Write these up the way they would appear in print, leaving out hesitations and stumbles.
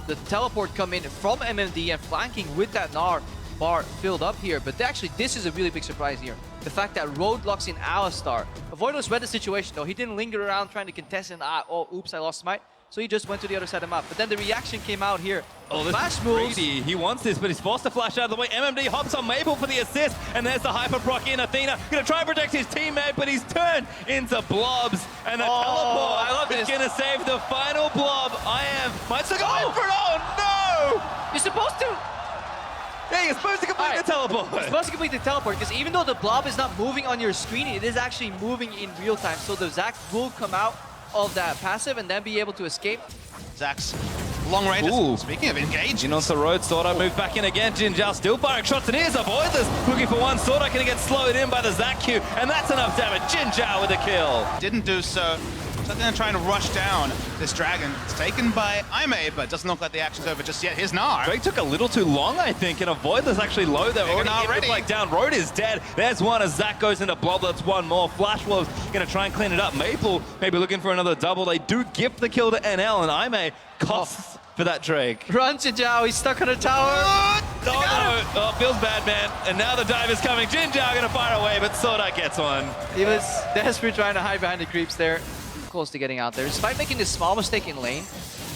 the teleport come in from MMD and flanking with that Gnar bar filled up here. But actually, this is a really big surprise here. The fact that Road locks in Alistar. Avoidless read the situation though. He didn't linger around trying to contest and oh, oops, I lost smite. So he just went to the other side of the map. But then the reaction came out here. Oh, this flash is moves. greedy. He wants this, but he's forced to flash out of the way. MMD hops on Maple for the assist, and there's the hyper proc in. Athena gonna try and protect his teammate, but he's turned into blobs. And the teleport is gonna save the final blob. Might still go in for it. Oh no! You're supposed to. Yeah, you're supposed to complete the teleport. You're supposed to complete the teleport, because even though the blob is not moving on your screen, it is actually moving in real time. So the Zac will come out of that passive and then be able to escape. Zac's long range. Speaking of engage. In onto the road, SwordArt move back in again. Jinjiao still firing shots, and here's Avoidless looking for one. SwordArt gonna get slowed in by the Zac Q, and that's enough damage. Jinjiao with a kill. Didn't do so. So they're trying to rush down this dragon. It's taken by Aimee, but doesn't look like the action's over just yet. Here's Gnar. Drake took a little too long, I think, and Avoidless actually low. They're already like down. Road is dead. There's one as Zac goes into blob. That's one more. Flash Wolves gonna try and clean it up. Maple maybe looking for another double. They do gift the kill to NL, and Aimee costs for that Drake. Run, Jinjiao. He's stuck on a tower. Oh, feels bad, man. And now the dive is coming. Jinjiao gonna fire away, but SwordArt gets one. He was desperate trying to hide behind the creeps there. Close to getting out there. Despite making this small mistake in lane,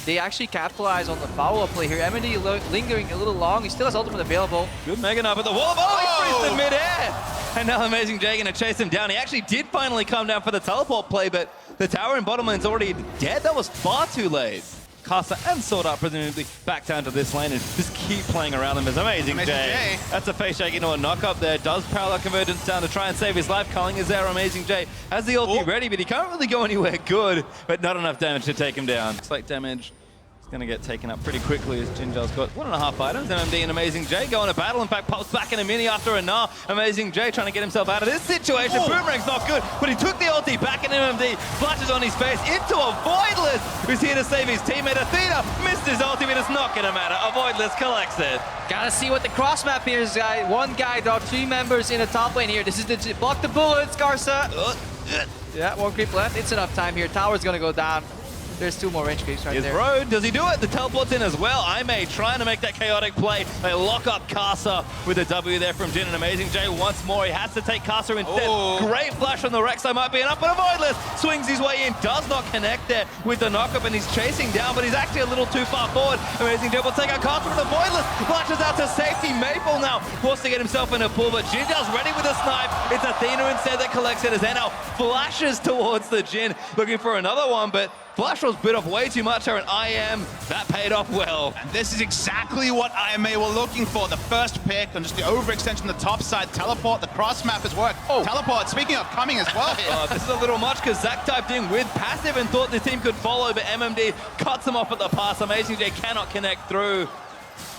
they actually capitalize on the follow-up play here. MMD lingering a little long. He still has ultimate available. Good Mega Knife at the wall. Oh, he freezes in mid-air. And now AmazingJ gonna chase him down. He actually did finally come down for the teleport play, but the tower in bottom lane's already dead. That was far too late. Karsa and SwordArt presumably back down to this lane and just keep playing around them as AmazingJ. That's a face shake into a knock-up there. Does parallel convergence down to try and save his life. Culling is there. AmazingJ has the ulti ready, but he can't really go anywhere good, but not enough damage to take him down. Looks like damage is going to get taken up pretty quickly as Jinjiao's got 1.5 items. MMD and AmazingJ go on a battle. In fact, pops back in a mini after a Gnar. AmazingJ trying to get himself out of this situation. Boomerang's not good, but he took the ulti back in MMD. Flashes on his face into Avoidless, who's here to save his teammate. Athena missed his ulti, but it's not going to matter. Avoidless collects it. Gotta see what the cross map here is, guy. One guy, dog. 3 members in the top lane here. This is the block the bullets, Karsa. Yeah, 1 creep left. It's enough time here. Tower's gonna go down. There's 2 more range creeps right there. Road, does he do it? The teleport's in as well. Aimee trying to make that chaotic play. They lock up Karsa with a W there from Jhin and AmazingJ once more. He has to take Karsa instead. Great flash from the Rek'Sai, might be enough, but Avoidless swings his way in, does not connect there with the knockup, and he's chasing down, but he's actually a little too far forward. AmazingJ will take out Karsa with Avoidless, flashes out to safety. Maple now forced to get himself in a pull, but Jinjiao's ready with a snipe. It's Athena instead that collects it as NL flashes towards the Jhin, looking for another one, but Flash was bit off way too much there, and that paid off well. And this is exactly what Aimee were looking for. The first pick on just the overextension on the top side. Teleport, the cross map has worked. Teleport, speaking of coming as well here. This is a little much because Zac typed in with passive and thought the team could follow, but MMD cuts him off at the pass. AmazingJ cannot connect through.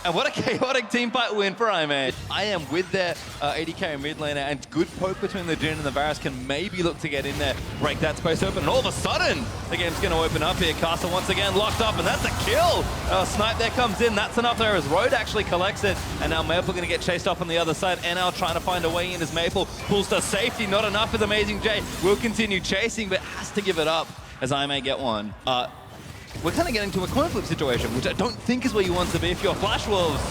And what a chaotic team fight win for Aimee. I am with their AD carry mid laner, and good poke between the Jhin and the Varus can maybe look to get in there, break that space open, and all of a sudden, the game's going to open up here. Karsa once again locked up, and that's a kill. Snipe there comes in, that's enough there as Road actually collects it, and now Maple going to get chased off on the other side. NL trying to find a way in as Maple pulls to safety, not enough with AmazingJ. Will continue chasing, but has to give it up as Aimee get one. We're kind of getting to a coin flip situation, which I don't think is where you want to be if you're Flash Wolves.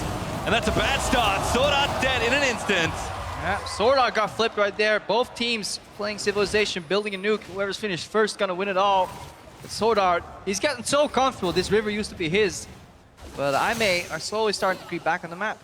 And that's a bad start. SwordArt dead in an instant. Yeah, SwordArt got flipped right there. Both teams playing Civilization, building a nuke. Whoever's finished first gonna win it all. But SwordArt, he's gotten so comfortable. This river used to be his. But Aimee are slowly starting to creep back on the map.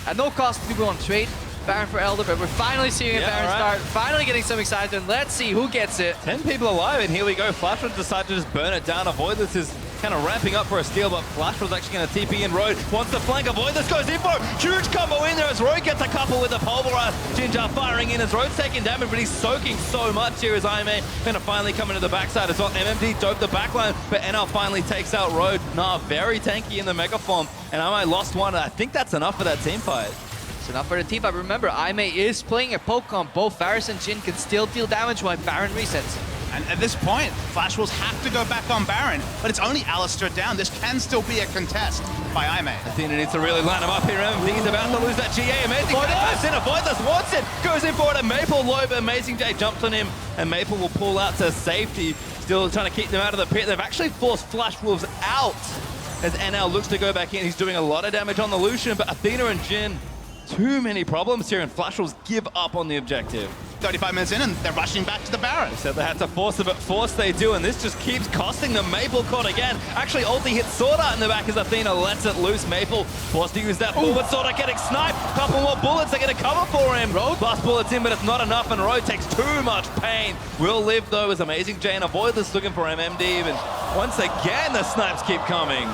At no cost to go on trade. Baron for Elder, but we're finally seeing a Baron start. Finally getting some excitement. Let's see who gets it. 10 people alive, and here we go. Flash will decide to just burn it down. Avoidless is kind of ramping up for a steal, but Flash was actually going to TP in. Road wants to flank. Avoidless goes in for it. Huge combo in there as Road gets a couple with the pulverize. Jinjiao firing in as Road's taking damage, but he's soaking so much here as Aimee going to finally come into the backside as well. MMD doped the backline, but NL finally takes out Road. Very tanky in the mega form, and Aimee lost one. I think that's enough for that team fight. It's enough for the team, but remember, Aimee is playing a poke on both Varus and Jhin, can still deal damage while Baron resets. And at this point, Flash Wolves have to go back on Baron, but it's only Alistar down. This can still be a contest by Aimee. Athena needs to really line him up here. He's about to lose that GA. Amazing. Avoidless wants it. Goes in for it, and Maple low, but AmazingJ jumps on him, and Maple will pull out to safety. Still trying to keep them out of the pit. They've actually forced Flash Wolves out as NL looks to go back in. He's doing a lot of damage on the Lucian, but Athena and Jhin, too many problems here, and Flash Wolves give up on the objective. 35 minutes in, and they're rushing back to the Baron. They said they had to force it, but force they do, and this just keeps costing them. Maple caught again. Actually, ulti hits SwordArt in the back as Athena lets it loose. Maple forced to use that forward. SwordArt getting sniped. Couple more bullets are going to cover for him. Last bullet's in, but it's not enough, and Road takes too much pain. Will live, though, as AmazingJ and Avoidless looking for MMD, and once again, the snipes keep coming.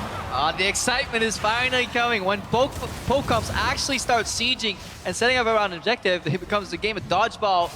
The excitement is finally coming. When poke comps actually start sieging and setting up around an objective, it becomes a game of dodgeball.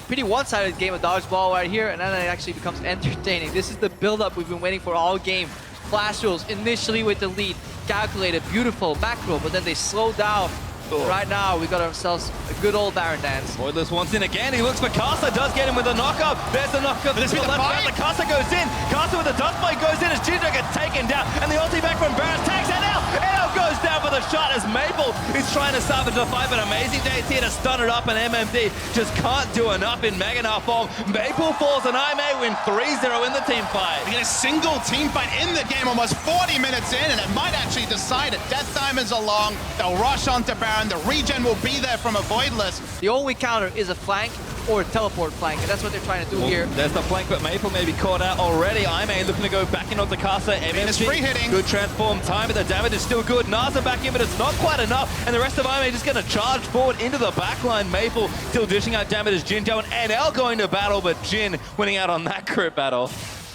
Pretty one-sided game of dodgeball right here, and then it actually becomes entertaining. This is the build-up we've been waiting for all game. Flash Wolves initially with the lead, calculated, beautiful macro, but then they slow down. Right now, we got ourselves a good old Baron dance. Avoidless wants in again. He looks for Karsa, does get him with a knockup. There's the knockup. There's the left hand. The Karsa goes in. Karsa with the dust bite goes in as Jinjiao gets taken down. And the ulti back from Varus tags NL. NL goes down for the shot as Maple is trying to salvage the fight, but AmazingJ is here to stun it up, and MMD just can't do enough in Magnar form. Maple falls, and IMA win 3-0 in the team fight. We get a single team fight in the game, almost 40 minutes in, and it might actually decide it. Death diamonds along. They'll rush onto Baron. The regen will be there from Avoidless. The only counter is a flank or a teleport flank, and that's what they're trying to do here. There's the flank, but Maple may be caught out already. IMA looking to go back in onto Karsa. MMD free hitting. Good transform time, but the damage is still good. Nasa back in, but it's not quite enough. And the rest of IMA just going to charge forward into the backline. Maple still dishing out damage as Jinjiao and NL going to battle, but Jhin winning out on that crit battle.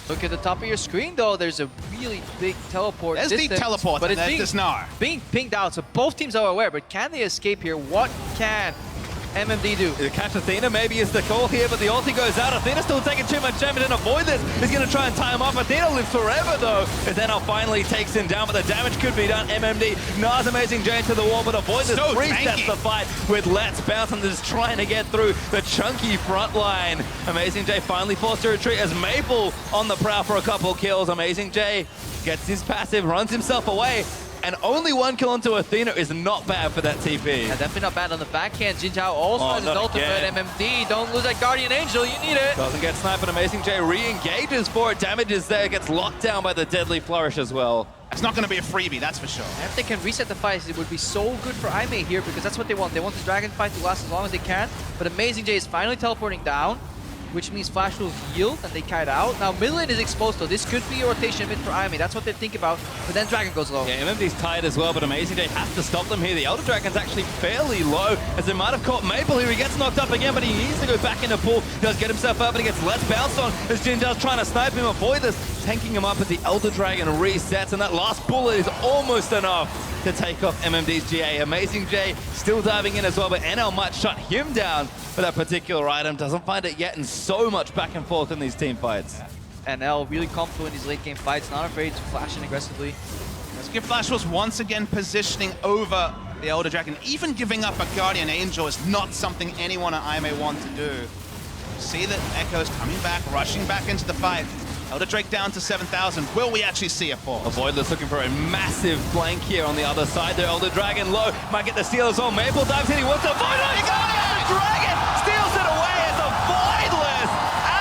Look at the top of your screen, though. There's a really big teleport. There's the teleport, but it's Gnar being pinged out, so both teams are aware. But can they escape here? What can MMD do? The catch Athena maybe is the call here, but the ulti goes out. Athena's still taking too much damage, and Avoidless is going to try and tie him off. Athena lives forever, though, as NL finally takes him down, but the damage could be done. MMD, Gnar's AmazingJ into the wall, but Avoidless resets the fight with Let's Bounce, and just trying to get through the chunky front line. AmazingJ finally forced to retreat as Maple on the prowl for a couple kills. AmazingJ gets his passive, runs himself away, and only one kill onto Athena is not bad for that TP. Yeah, definitely not bad on the backhand. Jinjiao also has his ultimate. MMD, don't lose that Guardian Angel, you need it. Doesn't get sniped, but AmazingJ re-engages for it. Damage is there, gets locked down by the Deadly Flourish as well. It's not going to be a freebie, that's for sure. If they can reset the fight, it would be so good for IMA here, because that's what they want. They want the Dragon fight to last as long as they can, but AmazingJ is finally teleporting down, which means Flash will yield and they kite out. Now mid lane is exposed, though. This could be a rotation mid for IMA. That's what they think about, but then Dragon goes low. Yeah, MMD's tired as well, but AmazingJ has to stop them here. The Elder Dragon's actually fairly low, as they might have caught Maple here. He gets knocked up again, but he needs to go back in the pool. Does get himself up, but he gets less bounce on as Jinjiao's trying to snipe him. Avoidless tanking him up as the Elder Dragon resets, and that last bullet is almost enough to take off MMD's GA. AmazingJ still diving in as well, but NL might shut him down for that particular item. Doesn't find it yet, and so much back and forth in these team fights. NL really comfortable in these late game fights, not afraid to flash in aggressively. Let's give Flash Wolves once again positioning over the Elder Dragon. Even giving up a Guardian Angel is not something anyone at IMA want to do. See that Ekko's coming back, rushing back into the fight. Elder Drake down to 7,000. Will we actually see a fall? Avoidless looking for a massive flank here on the other side there. Elder Dragon low, might get the steal as well. Maple dives in, he wants to avoid it. He got it! Elder Dragon steals it away as Avoidless.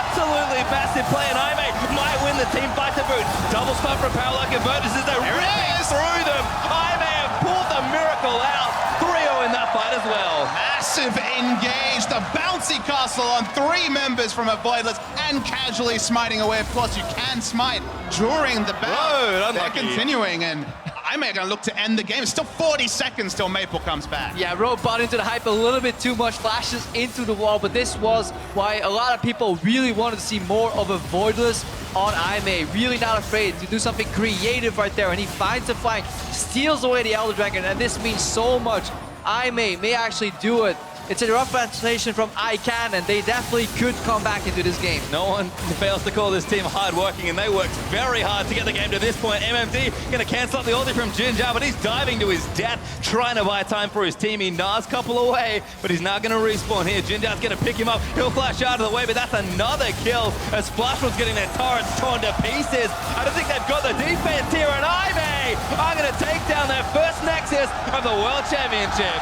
Absolutely massive play, and IMA might win the team fight to boot. Double spot for power like Avertus as they're ripping through them. IMA have pulled the miracle out. 3-0 in that fight as well. Massive engage, the bouncy castle on 3 members from Avoidless and casually smiting away. Of course, you can smite during the battle. They're continuing, and I'm going to look to end the game. It's still 40 seconds till Maple comes back. Yeah, Rogue bought into the hype a little bit too much, flashes into the wall, but this was why a lot of people really wanted to see more of Avoidless on IMA. Really not afraid to do something creative right there, and he finds a flank, steals away the Elder Dragon, and this means so much. IMA may actually do it. It's a rough translation from I can, and they definitely could come back into this game. No one fails to call this team hard-working, and they worked very hard to get the game to this point. MMD going to cancel out the ulti from Jinjiao, but he's diving to his death, trying to buy time for his team. He Nars couple away, but he's now going to respawn here. Jinjiao's going to pick him up. He'll flash out of the way, but that's another kill as Flash was getting their turrets torn to pieces. I don't think they've got the defense here, and IMA are going to take down their first Nexus of the World Championship.